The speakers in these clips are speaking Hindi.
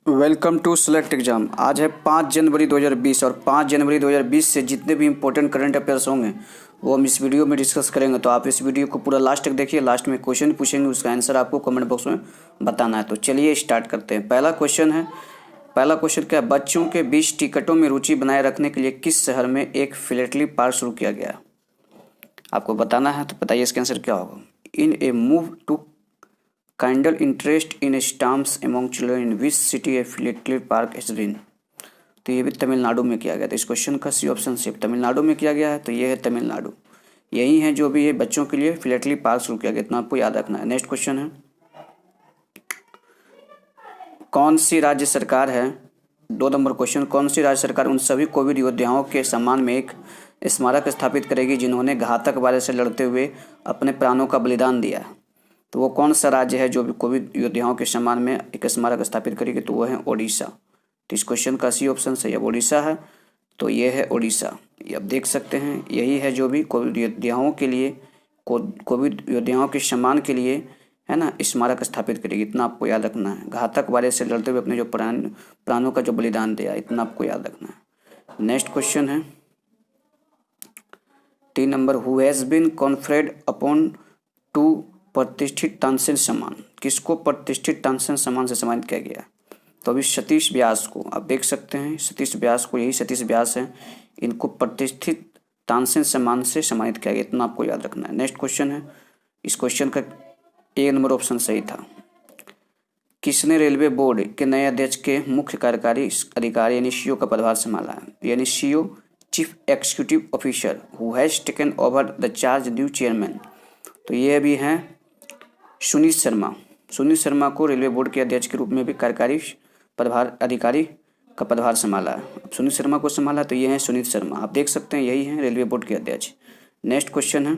Welcome to select exam. आज है 5 जनवरी 2020 और 5 जनवरी 2020 से जितने भी इंपॉर्टेंट करंट अफेयर्स होंगे वो हम इस वीडियो में डिस्कस करेंगे। तो आप इस वीडियो को पूरा लास्ट तक देखिए। लास्ट में क्वेश्चन पूछेंगे, उसका आंसर आपको कमेंट बॉक्स में बताना है। तो चलिए स्टार्ट करते हैं। पहला क्वेश्चन क्या है? बच्चों के बीच टिकटों में रुचि बनाए रखने के लिए किस शहर में एक फिलेटली पार्क शुरू किया गया? आपको बताना है। तो बताइए इसका आंसर क्या होगा। In a move to kindle interest in stamps among children in which city a philately park has been. तो ये भी तमिलनाडु में किया गया था। इस क्वेश्चन का सी ऑप्शन से तमिलनाडु में किया गया है, तो ये है तमिलनाडु। यही है जो भी ये बच्चों के लिए फिलेटली पार्क शुरू किया गया, इतना आपको याद रखना है। नेक्स्ट क्वेश्चन है, कौन सी राज्य सरकार है 2 नंबर क्वेश्चन, कौन सी राज्य सरकार उन सभी कोविड योद्धाओं के सम्मान में एक स्मारक स्थापित करेगी जिन्होंने घातक वायरस से लड़ते हुए अपने प्राणों का बलिदान दिया? तो वो कौन सा राज्य है जो भी कोविड योद्धाओं के सम्मान में एक स्मारक स्थापित करेगी? तो वो है ओडिशा। तो इस क्वेश्चन का सी ऑप्शन सही है, ओडिशा है। तो ये है ओडिशा। ये आप देख सकते हैं, यही है जो भी कोविड योद्धाओं के लिए, कोविड योद्धाओं के सम्मान के लिए है ना स्मारक स्थापित करेगी। इतना आपको याद रखना है। घातक वायरस से लड़ते हुए अपने जो प्राणों का जो बलिदान दिया, इतना आपको याद रखना है। नेक्स्ट क्वेश्चन है 3 number, who has been conferred upon to प्रतिष्ठित तानसेन सम्मान। किसको प्रतिष्ठित तानसेन सम्मान से सम्मानित किया गया? तो अभी सतीश व्यास को आप देख सकते हैं, सतीश व्यास को, यही सतीश व्यास है, इनको प्रतिष्ठित तानसेन सम्मान से सम्मानित किया गया। इतना आपको याद रखना है। नेक्स्ट क्वेश्चन है, इस क्वेश्चन का 1 नंबर ऑप्शन सही था। किसने रेलवे बोर्ड के नए अध्यक्ष के मुख्य कार्यकारी अधिकारी यानी सीईओ का पदभार संभाला है? यानी CEO, chief executive officer, who has taken over the charge new chairman. तो ये भी हैं सुनीत शर्मा। सुनीत शर्मा को रेलवे बोर्ड के अध्यक्ष के रूप में भी कार्यकारी पदभार अधिकारी का पदभार संभाला है। अब सुनीत शर्मा को संभाला, तो ये हैं सुनीत शर्मा। आप देख सकते हैं, यही हैं रेलवे बोर्ड के अध्यक्ष। नेक्स्ट क्वेश्चन है,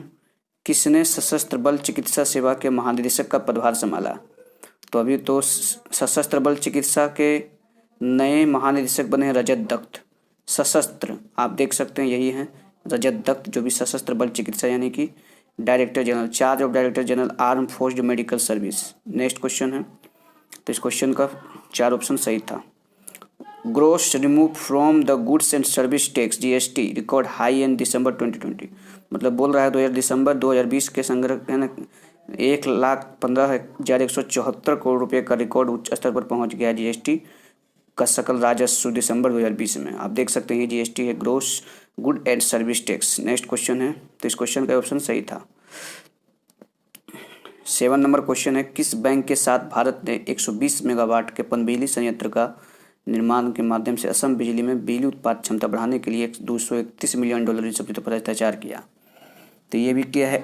किसने सशस्त्र बल चिकित्सा सेवा के महानिदेशक का पदभार संभाला? तो अभी तो सशस्त्र बल चिकित्सा के नए महानिदेशक बने हैं रजत दत्त। सशस्त्र आप देख सकते हैं, यही हैं रजत दत्त, जो भी सशस्त्र बल चिकित्सा यानी कि director general, charge of director general arm force medical service. Next question है, तो इस क्वेश्चन का 4 ऑप्शन सही था। Gross revenue from the goods and service tax GST record high in December 2020। मतलब बोल रहा है दिसंबर 2020 के संग्रह है ना 1,15,174 करोड़ रुपये का रिकॉर्ड उच्च स्तर पर पहुंच गया जीएसटी का सकल राजस्व दिसंबर 2020 में। आप देख सकते हैं ये जीएसटी है, gross good and service tax. Next question है, तो इस क्वेश्चन का ऑप्शन सही था। 7 नंबर क्वेश्चन है, किस बैंक के साथ भारत ने 120 मेगावाट के पनबिजली संयंत्र का निर्माण के माध्यम से असम बिजली में बिजली उत्पादन क्षमता बढ़ाने के लिए $231 मिलियन की समझौते पर हस्ताक्षर किया? तो ये भी किया है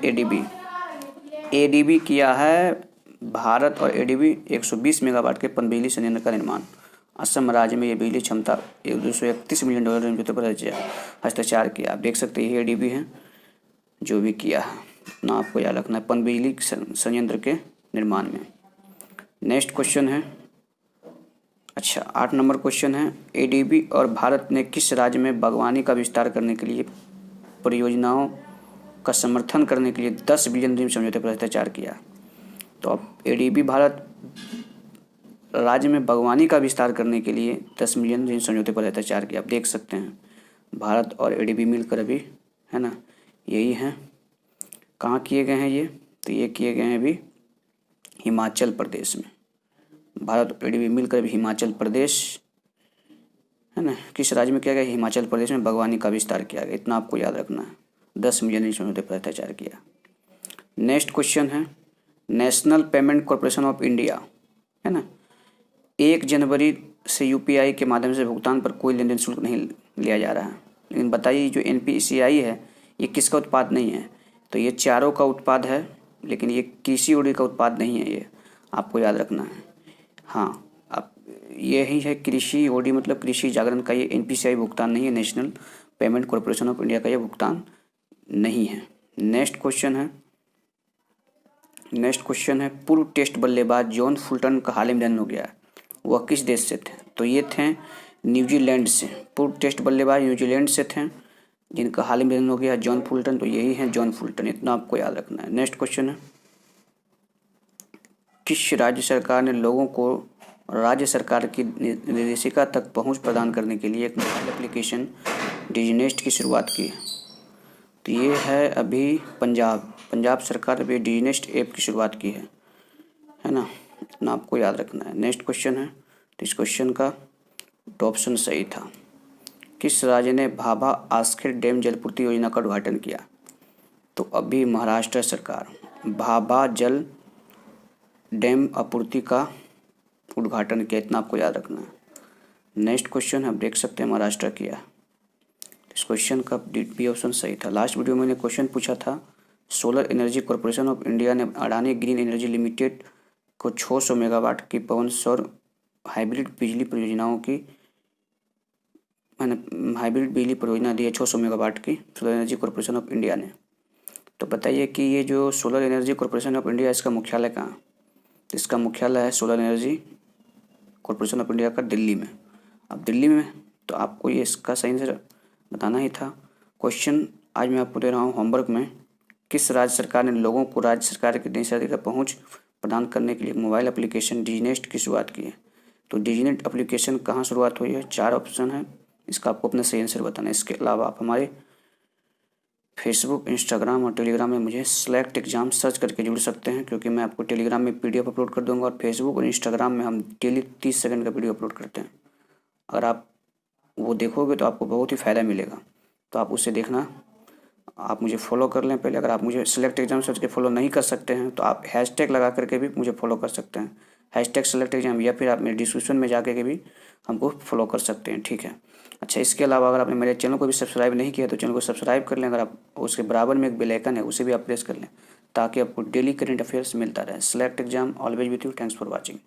एडीबी किया है भारत, और एडीबी 120 मेगावाट के पनबिजली संयंत्र का निर्माण असम राज्य में ये बिजली क्षमता $231 मिलियन समझौते पर हस्ताक्षर किया। आप देख सकते हैं ये एडीबी है जो भी किया है। ना आपको याद रखना है पनबिजली संयंत्र के निर्माण में। नेक्स्ट क्वेश्चन है, अच्छा 8 नंबर क्वेश्चन है, एडीबी और भारत ने किस राज्य में बागवानी का विस्तार करने के लिए परियोजनाओं का समर्थन करने के लिए 10 बिलियन समझौते पर हस्ताक्षर किया? तो अब एडीबी भारत राज्य में बागवानी का विस्तार करने के लिए 10 मिलियन समझौते पर हस्ताक्षर किया। आप देख सकते हैं भारत और एडीबी मिलकर अभी है ना, यही हैं। कहाँ किए गए हैं ये? तो ये किए गए हैं अभी हिमाचल प्रदेश में। भारत और एडीबी मिलकर अभी हिमाचल प्रदेश है ना, किस राज्य में किया गया? हिमाचल प्रदेश में बागवानी का विस्तार किया गया। इतना आपको याद रखना है। 10 मिलियन समझौते पर हस्ताक्षर किया। नेक्स्ट क्वेश्चन है, national payment corporation of India है ना, 1 जनवरी से यूपीआई के माध्यम से भुगतान पर कोई लेन देन शुल्क नहीं लिया जा रहा है। लेकिन बताइए जो एनपीसीआई है ये किसका उत्पाद नहीं है? तो ये चारों का उत्पाद है, लेकिन ये कृषि ओडी का उत्पाद नहीं है। ये आपको याद रखना है। हाँ, आप यही है कृषि ओडी मतलब कृषि जागरण का ये एनपीसीआई भुगतान नहीं है। National payment corporation of India का ये भुगतान नहीं है। नेक्स्ट क्वेश्चन है, पूर्व टेस्ट बल्लेबाज जॉन फुलटन का हाल ही में निधन हो गया। वह किस देश से थे? तो ये थे न्यूजीलैंड से। पूर्व टेस्ट बल्लेबाज न्यूजीलैंड से थे जिनका हाल ही में निधन हो गया, जॉन फुलटन। तो यही है जॉन फुलटन। इतना आपको याद रखना है। नेक्स्ट क्वेश्चन है, किस राज्य सरकार ने लोगों को और राज्य सरकार की निर्देशिका तक पहुंच प्रदान करने के लिए एक मोबाइल एप्लीकेशन डिजिनेस्ट की शुरुआत की है। तो ये है अभी पंजाब सरकार अभी डिजिनेस्ट ऐप की शुरुआत की है ना। इतना आपको याद रखना है। नेक्स्ट क्वेश्चन है, तो इस क्वेश्चन का ऑप्शन सही था। किस राज्य ने भाभा आस्खेर डैम जलपूर्ति योजना का उद्घाटन किया? तो अभी महाराष्ट्र सरकार भाभा जल डैम आपूर्ति का उद्घाटन किया। इतना आपको याद रखना है। नेक्स्ट क्वेश्चन आप देख सकते हैं महाराष्ट्र किया। इस क्वेश्चन का बी ऑप्शन सही था। लास्ट वीडियो में मैंने क्वेश्चन पूछा था, solar energy corporation of India ने अडानी ग्रीन एनर्जी लिमिटेड को 600 मेगावाट की पवन सौर हाइब्रिड बिजली परियोजनाओं की हाइब्रिड बिजली परियोजना दी है 600 मेगावाट की solar energy corporation of India ने। तो बताइए कि ये जो solar energy corporation of India, इसका मुख्यालय कहाँ? तो इसका मुख्यालय है solar energy corporation of India का दिल्ली में। अब दिल्ली में, तो आपको ये इसका सही आंसर बताना ही था। क्वेश्चन आज मैं आपको दे रहा हूँ होमवर्क में, किस राज्य सरकार ने लोगों को राज्य सरकार के निजी का पहुँच प्रदान करने के लिए मोबाइल एप्लीकेशन डिजिनेस्ट की शुरुआत की है? तो डिजिनेट एप्लीकेशन कहाँ शुरुआत हुई है? 4 ऑप्शन है, इसका आपको अपना सही आंसर बताना है। इसके अलावा आप हमारे फेसबुक, इंस्टाग्राम और टेलीग्राम में मुझे सेलेक्ट एग्जाम सर्च करके जुड़ सकते हैं, क्योंकि मैं आपको टेलीग्राम में PDF अपलोड कर दूंगा और फेसबुक और इंस्टाग्राम में हम डेली 30 सेकंड का वीडियो अपलोड करते हैं। अगर आप वो देखोगे तो आपको बहुत ही फ़ायदा मिलेगा, तो आप उसे देखना। आप मुझे फॉलो कर लें पहले। अगर आप मुझे सेलेक्ट एग्जाम सर्च के फॉलो नहीं कर सकते हैं तो आप हैशटैग लगा करके भी मुझे फॉलो कर सकते हैं, हैशटैग सेलेक्ट एग्जाम, या फिर आप मेरे डिस्क्रिप्शन में जाके के भी हमको फॉलो कर सकते हैं, ठीक है। अच्छा, इसके अलावा अगर आपने मेरे चैनल को भी सब्सक्राइब नहीं किया तो चैनल को सब्सक्राइब कर लें। अगर आप उसके बराबर में एक बेल आइकन है उसे भी आप प्रेस कर लें, ताकि आपको डेली करंट अफेयर्स मिलता रहे। Select exam always with you. Thanks for watching.